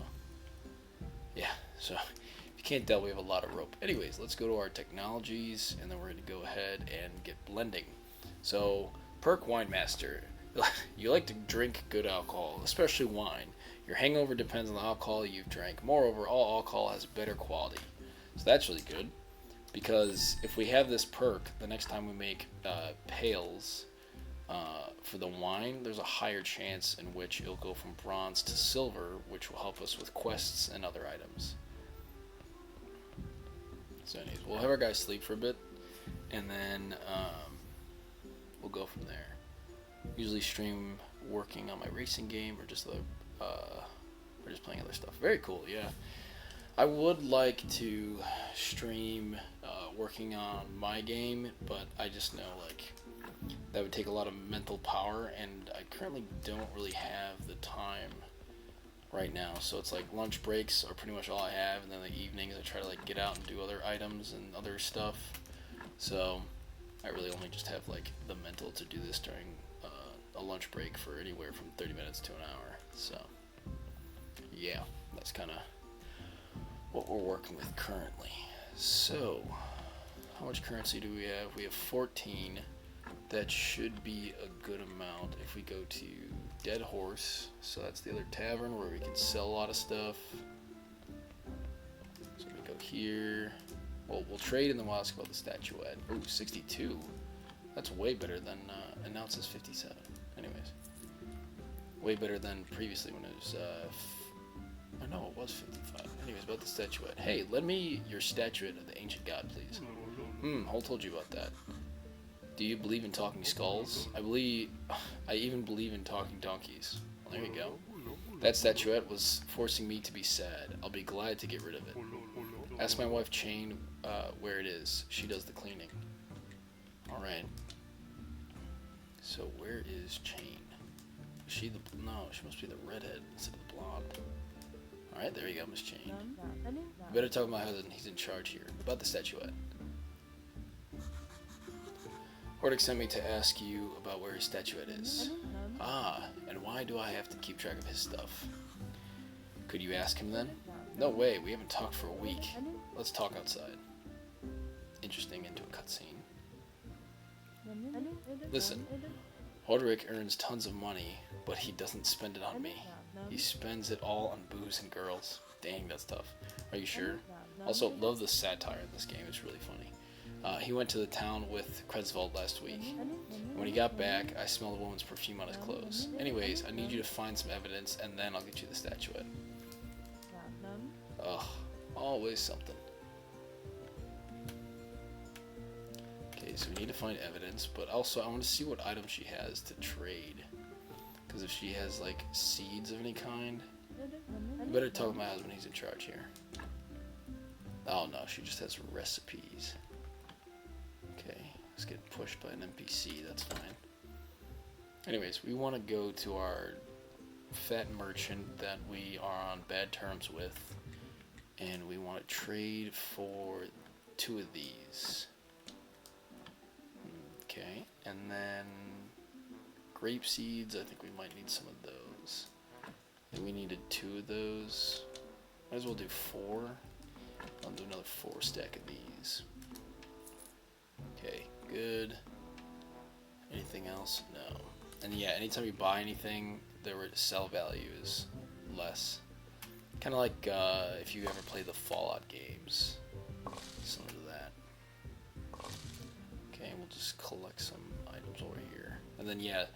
Speaker 1: yeah, so if you can't tell, we have a lot of rope. Anyways, let's go to our technologies, and then we're going to go ahead and get blending. So perk Wine Master. You like to drink good alcohol, especially wine. Your hangover depends on the alcohol you've drank. Moreover, all alcohol has better quality. So that's really good, because if we have this perk, the next time we make pails for the wine, there's a higher chance in which it'll go from bronze to silver, which will help us with quests and other items. So anyways, we'll have our guys sleep for a bit, and then we'll go from there. Usually stream working on my racing game, or just playing other stuff. Very cool, yeah. I would like to stream working on my game, but I just know like that would take a lot of mental power, and I currently don't really have the time right now. So it's like lunch breaks are pretty much all I have, and then the evenings I try to like get out and do other items and other stuff. So I really only just have like the mental to do this during a lunch break for anywhere from 30 minutes to an hour. So yeah, that's kind of what we're working with currently. So how much currency do we have? We have 14. that should be a good amount if we go to Dead Horse. So that's the other tavern where we can sell a lot of stuff. So we go here. Well, we'll trade and then we'll ask about the statuette. Ooh, 62. That's way better than, and now it says 57. Anyways. Way better than previously when it was, I know it was 55. Anyways, about the statuette. Hey, lend me your statuette of the ancient god, please. Who told you about that? Do you believe in talking skulls? I even believe in talking donkeys. Well, there you go. That statuette was forcing me to be sad. I'll be glad to get rid of it. Ask my wife Chain where it is. She does the cleaning. Alright. So where is Chain? Is she the... No, she must be the redhead instead of the blonde. Alright, there you go, Miss Chain. You better talk to my husband. He's in charge here. About the statuette. Hordic sent me to ask you about where his statuette is. Ah, and why do I have to keep track of his stuff? Could you ask him then? No way, we haven't talked for a week. Let's talk outside. Interesting, into a cutscene. Listen, Hordic earns tons of money, but he doesn't spend it on me. He spends it all on booze and girls. Dang, that's tough. Are you sure? Also, love the satire in this game, it's really funny. He went to the town with Kresvold last week. When he got back, I smelled a woman's perfume on his clothes. Anyways, I need you to find some evidence, and then I'll get you the statuette. Ugh, always something. Okay, so we need to find evidence, but also I want to see what items she has to trade. Because if she has, like, seeds of any kind, I better tell my husband he's in charge here. Oh no, she just has recipes. Okay, it's getting pushed by an NPC, that's fine. Anyways, we want to go to our fat merchant that we are on bad terms with, and we want to trade for 2 of these. Okay, and then grape seeds, I think we might need some of those. And we needed 2 of those. Might as well do 4. I'll do another 4 stack of these. Okay, good. Anything else? No. And yeah, anytime you buy anything, the sell value is less. Kind of like if you ever play the Fallout games. Similar to that. Okay, we'll just collect some items over here. And then yeah,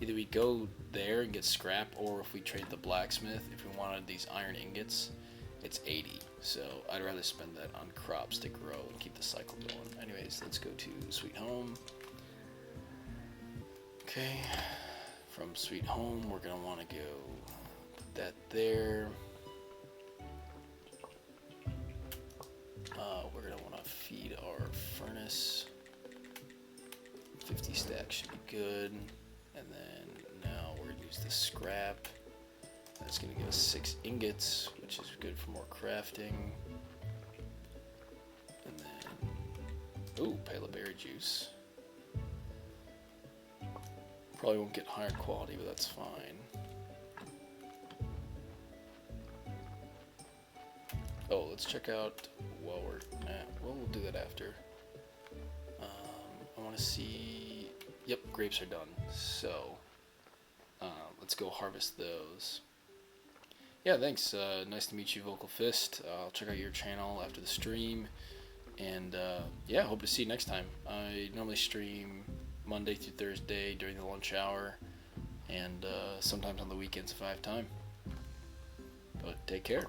Speaker 1: either we go there and get scrap, or if we trade the blacksmith, if we wanted these iron ingots, it's 80. So I'd rather spend that on crops to grow and keep the cycle going. Anyways, let's go to Sweet Home. Okay, from Sweet Home, we're gonna want to go put that there. We're gonna want to feed our furnace. 50 stacks should be good. And then now we're gonna use the scrap. That's gonna give us 6 ingots, which is good for more crafting. And then, ooh, pale berry juice. Probably won't get higher quality, but that's fine. Oh, let's check out while we're at, well, we'll do that after. I want to see, yep, grapes are done. So, let's go harvest those. Yeah, thanks. Nice to meet you, Vocal Fist. I'll check out your channel after the stream. And yeah, hope to see you next time. I normally stream Monday through Thursday during the lunch hour. And sometimes on the weekends if I have time. But take care.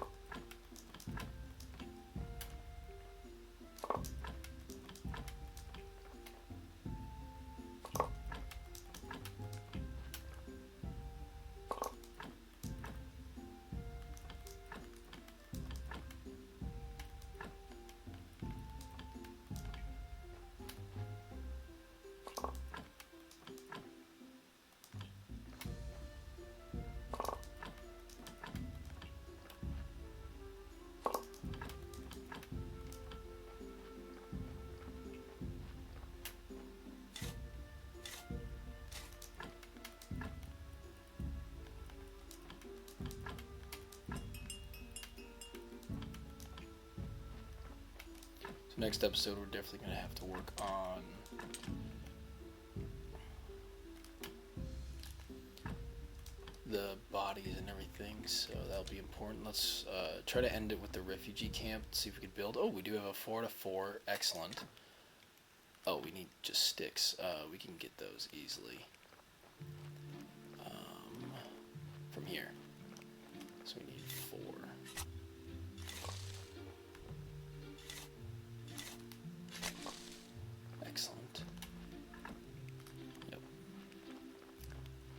Speaker 1: So next episode we're definitely going to have to work on monies and everything, so that'll be important. Let's try to end it with the refugee camp, see if we could build. Oh, we do have a 4 to 4, excellent. Oh, we need just sticks. We can get those easily from here. So we need 4. Excellent. Yep.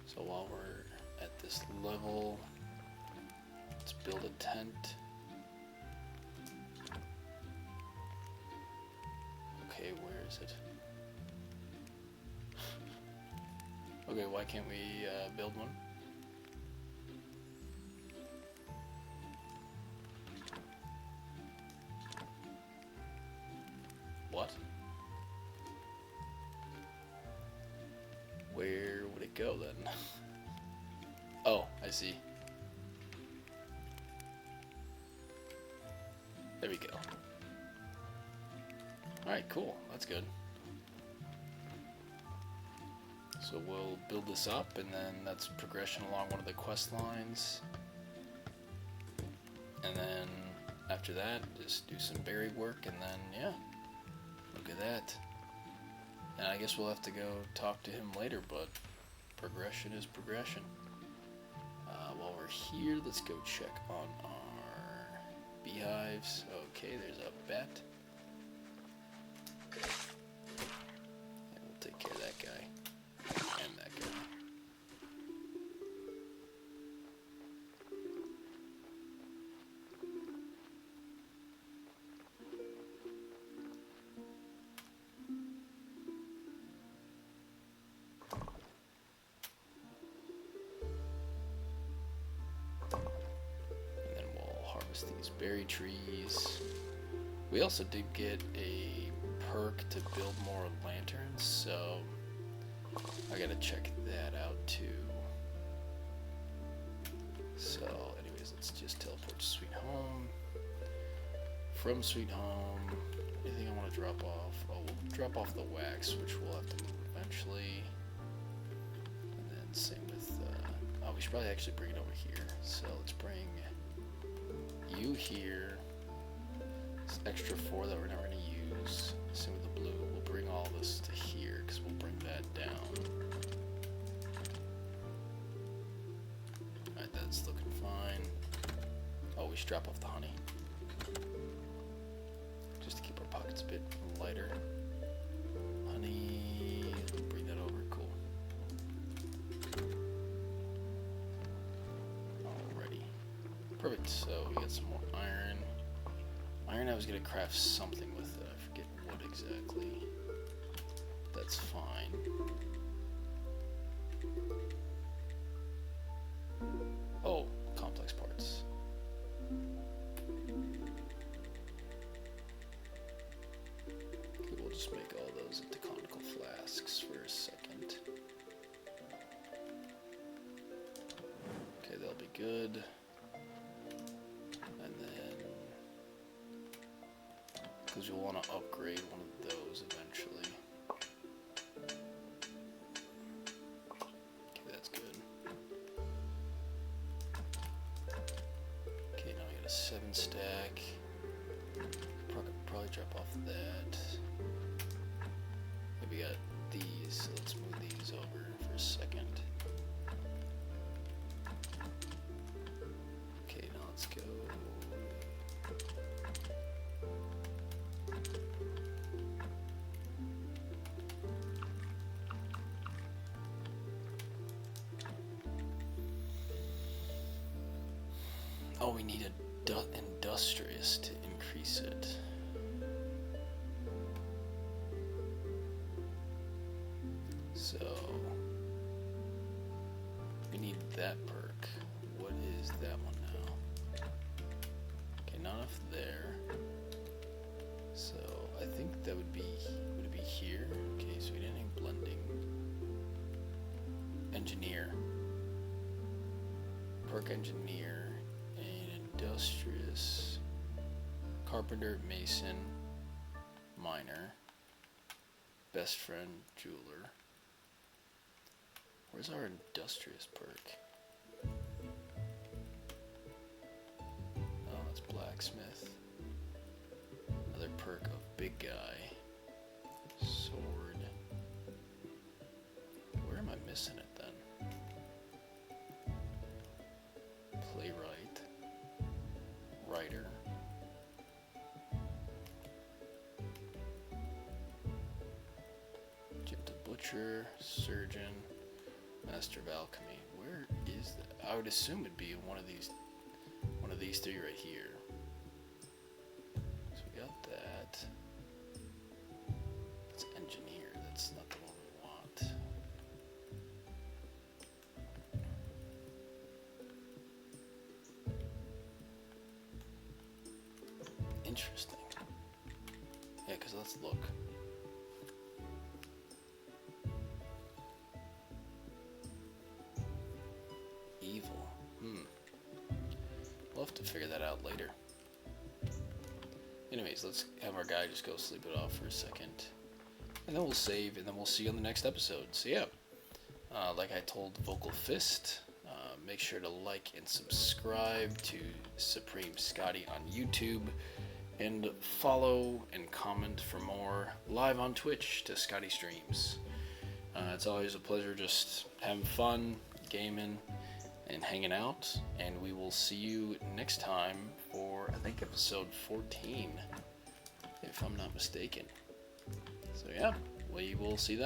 Speaker 1: So while we're at this level, let's build a tent. Okay, where is it? Okay, why can't we build one? What? Where would it go then? Oh, I see. There we go. Alright, cool. That's good. So we'll build this up, and then that's progression along one of the quest lines. And then after that, just do some berry work, and then, yeah. Look at that. And I guess we'll have to go talk to him later, but progression is progression. While we're here, let's go check on our beehives. Okay, there's a bat. And we'll take care of that guy. And that guy. These berry trees. We also did get a perk to build more lanterns, so I gotta check that out too. So anyways, let's just teleport to Sweet Home. From Sweet Home, anything I want to drop off? Oh, we'll drop off the wax, which we'll have to move eventually. And then same with, oh, we should probably actually bring it over here. So let's bring you here. This extra 4 that we're never going to use. Same with the blue. We'll bring all this to here because we'll bring that down. Alright, that's looking fine. Oh, we should drop off the honey. Just to keep our pockets a bit lighter. Honey, bring that over. Cool. Perfect, so we got some more iron. Iron I was going to craft something with it. I forget what exactly. That's fine. Oh, complex parts. Okay, we'll just make all those into conical flasks for a second. Okay, that'll be good. Because you'll want to upgrade one of those eventually. Okay, that's good. Okay, now we got a 7 stack. Probably drop off that. Okay, we got these, so let's move these over for a second. Okay, now let's go. Oh, we need a industrious to increase it. So we need that perk. What is that one now? Okay, not enough there. So I think that would it be here? Okay, so we didn't need blending. Engineer. Perk engineer. Industrious, carpenter, mason, miner, best friend, jeweler. Where's our industrious perk? blacksmith. Another perk of big guy. Sword. Where am I missing it then? Playwright. Writer. Get the butcher, surgeon, master of alchemy. Where is that? I would assume it'd be one of these three right here. So we got that. That's engineer. That's not the one we want. Interesting. Yeah, because let's look. Evil. We'll have to figure that out later. Anyways, let's have our guy just go sleep it off for a second. And then we'll save, and then we'll see you on the next episode. So yeah, like I told Vocal Fist, make sure to like and subscribe to Supreme Scotty on YouTube. And follow and comment for more live on Twitch to Scotty Streams. It's always a pleasure just having fun, gaming, and hanging out. And we will see you next time for, I think, episode 14, if I'm not mistaken. So yeah, we will see then.